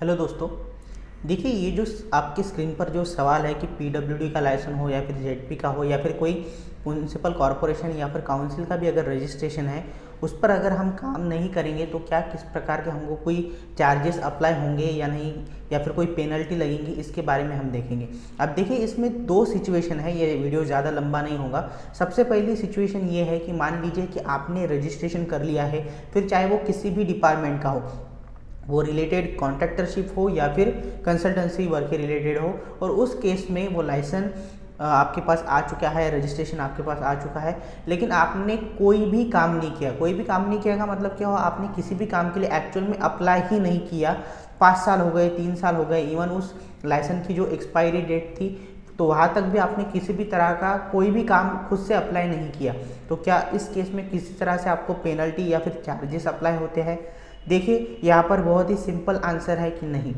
Hello दोस्तों। देखिए, ये जो आपकी स्क्रीन पर जो सवाल है कि पीडब्ल्यूडी का लाइसेंस हो या फिर जेडपी का हो या फिर कोई म्यूनसिपल कॉरपोरेशन या फिर काउंसिल का भी अगर रजिस्ट्रेशन है, उस पर अगर हम काम नहीं करेंगे तो क्या किस प्रकार के हमको कोई चार्जेस अप्लाई होंगे या नहीं, या फिर कोई पेनल्टी लगेंगी, इसके बारे में हम देखेंगे। अब देखिए, इसमें दो सिचुएशन है, ये वीडियो ज़्यादा लंबा नहीं होगा। सबसे पहली सिचुएशन ये है कि मान लीजिए कि आपने रजिस्ट्रेशन कर लिया है, फिर चाहे वो किसी भी डिपार्टमेंट का हो, वो रिलेटेड कॉन्ट्रैक्टरशिप हो या फिर कंसल्टेंसी वर्क के रिलेटेड हो, और उस केस में वो लाइसेंस आपके पास आ चुका है, रजिस्ट्रेशन आपके पास आ चुका है, लेकिन आपने कोई भी काम नहीं किया। कोई भी काम नहीं किया का मतलब क्या हो, आपने किसी भी काम के लिए एक्चुअल में अप्लाई ही नहीं किया। 5 साल हो गए, 3 साल हो गए, इवन उस लाइसेंस की जो एक्सपायरी डेट थी तो वहाँ तक भी आपने किसी भी तरह का कोई भी काम खुद से अप्लाई नहीं किया, तो क्या इस केस में किसी तरह से आपको पेनल्टी या फिर चार्जेस अप्लाई होते हैं? देखिए, यहाँ पर बहुत ही सिंपल आंसर है कि नहीं।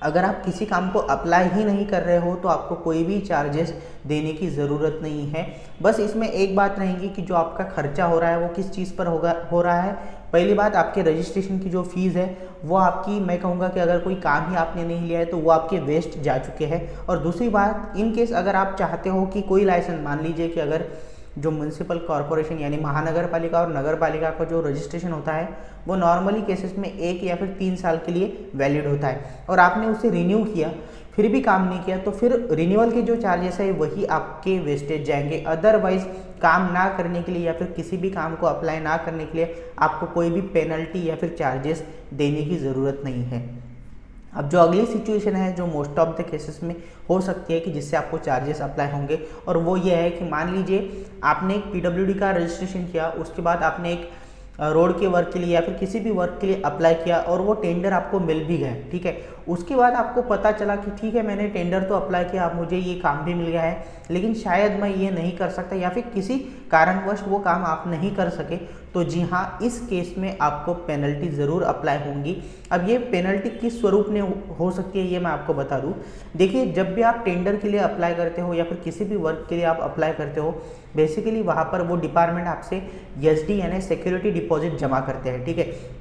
अगर आप किसी काम को अप्लाई ही नहीं कर रहे हो तो आपको कोई भी चार्जेस देने की ज़रूरत नहीं है। बस इसमें एक बात रहेगी कि जो आपका खर्चा हो रहा है वो किस चीज़ पर हो रहा है। पहली बात, आपके रजिस्ट्रेशन की जो फ़ीस है वो आपकी, मैं कहूँगा कि अगर कोई काम ही आपने नहीं लिया है तो वो आपके वेस्ट जा चुके हैं। और दूसरी बात, इन केस अगर आप चाहते हो कि कोई लाइसेंस, मान लीजिए कि अगर जो म्यूनसिपल कॉरपोरेशन यानी महानगर पालिका और नगर पालिका का जो रजिस्ट्रेशन होता है वो नॉर्मली केसेस में 1 या फिर 3 साल के लिए वैलिड होता है, और आपने उसे रिन्यू किया फिर भी काम नहीं किया, तो फिर रिन्यूअल के जो चार्जेस है वही आपके वेस्टेज जाएंगे। अदरवाइज काम ना करने के लिए या फिर किसी भी काम को अप्लाई ना करने के लिए आपको कोई भी पेनल्टी या फिर चार्जेस देने की ज़रूरत नहीं है। अब जो अगली सिचुएशन है जो मोस्ट ऑफ द केसेस में हो सकती है कि जिससे आपको चार्जेस अप्लाई होंगे, और वो ये है कि मान लीजिए आपने एक पीडब्ल्यूडी का रजिस्ट्रेशन किया, उसके बाद आपने एक रोड के वर्क के लिए या फिर किसी भी वर्क के लिए अप्लाई किया और वो टेंडर आपको मिल भी गया, ठीक है। उसके बाद आपको पता चला कि ठीक है, मैंने टेंडर तो अप्लाई किया, अब मुझे ये काम भी मिल गया है, लेकिन शायद मैं ये नहीं कर सकता या फिर किसी कारणवश वो काम आप नहीं कर सके, तो जी हाँ, इस केस में आपको पेनल्टी ज़रूर अप्लाई होंगी। अब ये पेनल्टी किस स्वरूप में हो सकती है ये मैं आपको बता दूँ। देखिए, जब भी आप टेंडर के लिए अप्लाई करते हो या फिर किसी भी वर्क के लिए आप अप्लाई करते हो, बेसिकली वहाँ पर वो डिपार्टमेंट आपसे एसडी यानी सिक्योरिटी डिपॉजिट जमा करते हैं, ठीक है।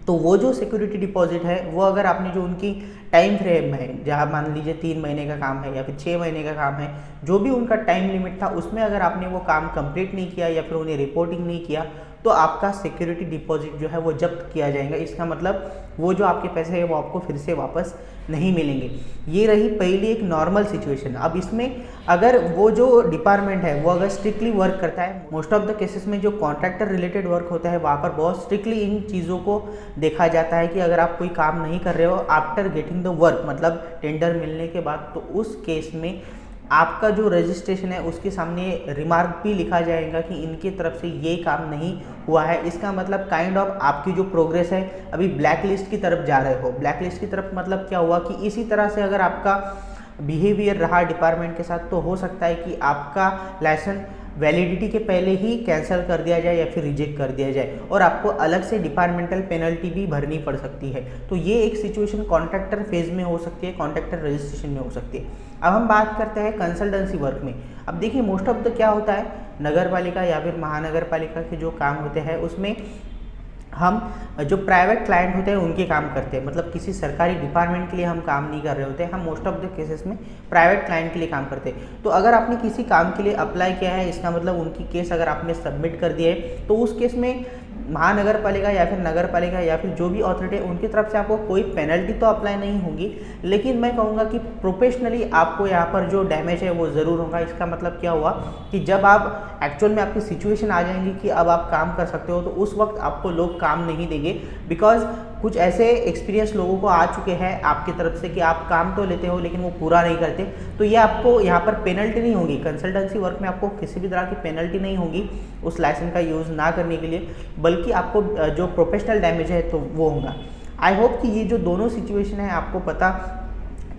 तो वो जो सिक्योरिटी डिपॉजिट है वो अगर आपने जो उनकी टाइम फ्रेम है, जहाँ मान लीजिए 3 महीने का काम है या फिर 6 महीने का काम है, जो भी उनका टाइम लिमिट था, उसमें अगर आपने वो काम कंप्लीट नहीं किया या फिर उन्हें रिपोर्टिंग नहीं किया, तो आपका सिक्योरिटी डिपॉजिट जो है वो जब्त किया जाएगा। इसका मतलब वो जो आपके पैसे हैं वो आपको फिर से वापस नहीं मिलेंगे। ये रही पहली एक नॉर्मल सिचुएशन। अब इसमें अगर वो जो डिपार्टमेंट है वो अगर स्ट्रिक्टली वर्क करता है, मोस्ट ऑफ द केसेस में जो कॉन्ट्रैक्टर रिलेटेड वर्क होता है वहाँ पर बहुत स्ट्रिक्टली इन चीज़ों को देखा जाता है कि अगर आप कोई काम नहीं कर रहे हो आफ्टर गेटिंग द वर्क, मतलब टेंडर मिलने के बाद, तो उस केस में आपका जो रजिस्ट्रेशन है उसके सामने रिमार्क भी लिखा जाएगा कि इनकी तरफ से ये काम नहीं हुआ है। इसका मतलब काइंड ऑफ आपकी जो प्रोग्रेस है अभी ब्लैक लिस्ट की तरफ जा रहे हो। ब्लैक लिस्ट की तरफ मतलब क्या हुआ कि इसी तरह से अगर आपका बिहेवियर रहा डिपार्टमेंट के साथ, तो हो सकता है कि आपका लाइसेंस वैलिडिटी के पहले ही कैंसिल कर दिया जाए या फिर रिजेक्ट कर दिया जाए, और आपको अलग से डिपार्टमेंटल पेनल्टी भी भरनी पड़ सकती है। तो ये एक सिचुएशन कॉन्ट्रैक्टर फेज में हो सकती है, कॉन्ट्रैक्टर रजिस्ट्रेशन में हो सकती है। अब हम बात करते हैं कंसल्टेंसी वर्क में। अब देखिए, मोस्ट ऑफ द क्या होता है, नगर पालिका या फिर महानगर पालिका के जो काम होते हैं उसमें हम जो प्राइवेट क्लाइंट होते हैं उनके काम करते हैं, मतलब किसी सरकारी डिपार्टमेंट के लिए हम काम नहीं कर रहे होते हैं, हम मोस्ट ऑफ द केसेस में प्राइवेट क्लाइंट के लिए काम करते हैं। तो अगर आपने किसी काम के लिए अप्लाई किया है, इसका मतलब उनकी केस अगर आपने सबमिट कर दिया है, तो उस केस में महानगर पालिका या फिर नगर पालिका या फिर जो भी अथॉरिटी है उनकी तरफ से आपको कोई पेनल्टी तो अप्लाई नहीं होगी, लेकिन मैं कहूँगा कि प्रोफेशनली आपको यहाँ पर जो डैमेज है वो ज़रूर होगा। इसका मतलब क्या हुआ कि जब आप एक्चुअल में आपकी सिचुएशन आ जाएंगी कि अब आप काम कर सकते हो, तो उस वक्त आपको लोग काम नहीं देंगे, बिकॉज कुछ ऐसे एक्सपीरियंस लोगों को आ चुके हैं आपकी तरफ से कि आप काम तो लेते हो लेकिन वो पूरा नहीं करते। तो ये आपको यहाँ पर पेनल्टी नहीं होगी, कंसल्टेंसी वर्क में आपको किसी भी तरह की पेनल्टी नहीं होगी उस लाइसेंस का यूज़ ना करने के लिए, बल्कि आपको जो प्रोफेशनल डैमेज है तो वो होगा। आई होप कि ये जो दोनों सिचुएशन है आपको पता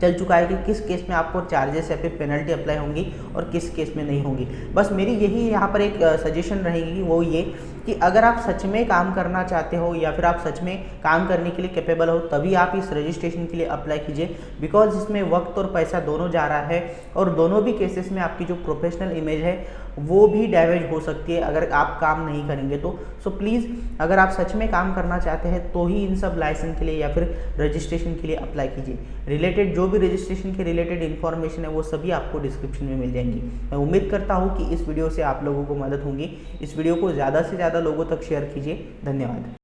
चल चुका है कि किस केस में आपको चार्जेस या फिर पेनल्टी अप्लाई होंगी और किस केस में नहीं होंगी। बस मेरी यही यहाँ पर एक सजेशन रहेगी, वो ये कि अगर आप सच में काम करना चाहते हो या फिर आप सच में काम करने के लिए कैपेबल हो तभी आप इस रजिस्ट्रेशन के लिए अप्लाई कीजिए, बिकॉज इसमें वक्त और पैसा दोनों जा रहा है और दोनों भी केसेस में आपकी जो प्रोफेशनल इमेज है वो भी डैमेज हो सकती है अगर आप काम नहीं करेंगे तो। सो प्लीज़ अगर आप सच में काम करना चाहते हैं तो ही इन सब लाइसेंस के लिए या फिर रजिस्ट्रेशन के लिए अप्लाई कीजिए। रिलेटेड जो भी रजिस्ट्रेशन के रिलेटेड इन्फॉर्मेशन है वो सभी आपको डिस्क्रिप्शन में मिल जाएंगी। मैं उम्मीद करता हूँ कि इस वीडियो से आप लोगों को मदद होगी। इस वीडियो को ज़्यादा से ज़्यादा लोगों तक शेयर कीजिए। धन्यवाद।